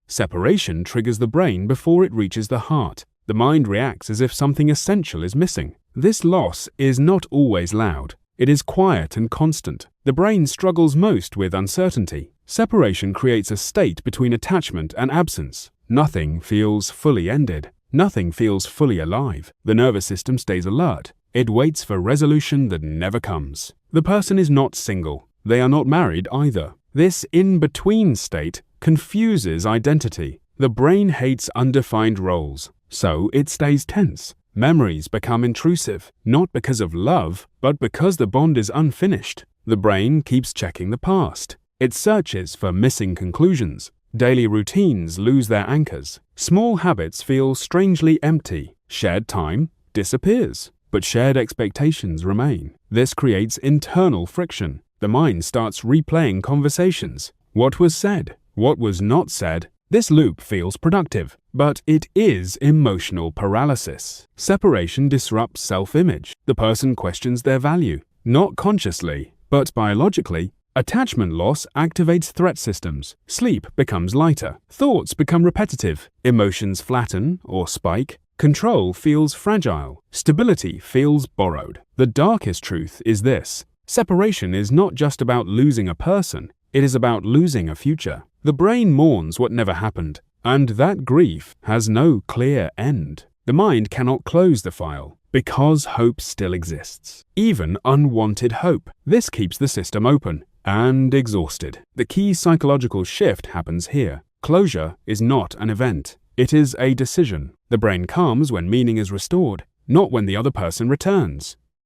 Separation triggers the brain before it reaches the heart. The mind reacts as if something essential is missing. This loss is not always loud. It is quiet and constant. The brain struggles most with uncertainty. Separation creates a state between attachment and absence. Nothing feels fully ended. Nothing feels fully alive. The nervous system stays alert. It waits for resolution that never comes. The person is not single. They are not married either. This in-between state confuses identity. The brain hates undefined roles, so it stays tense. Memories become intrusive, not because of love, but because the bond is unfinished. The brain keeps checking the past. It searches for missing conclusions. Daily routines lose their anchors. Small habits feel strangely empty. Shared time disappears, but shared expectations remain. This creates internal friction. The mind starts replaying conversations. What was said? What was not said? This loop feels productive, but it is emotional paralysis. Separation disrupts self-image. The person questions their value, not consciously, but biologically. Attachment loss activates threat systems. Sleep becomes lighter. Thoughts become repetitive. Emotions flatten or spike. Control feels fragile. Stability feels borrowed. The darkest truth is this: separation is not just about losing a person, it is about losing a future. The brain mourns what never happened, and that grief has no clear end. The mind cannot close the file, because hope still exists. Even unwanted hope. This keeps the system open and exhausted. The key psychological shift happens here. Closure is not an event. It is a decision. The brain calms when meaning is restored, not when the other person returns.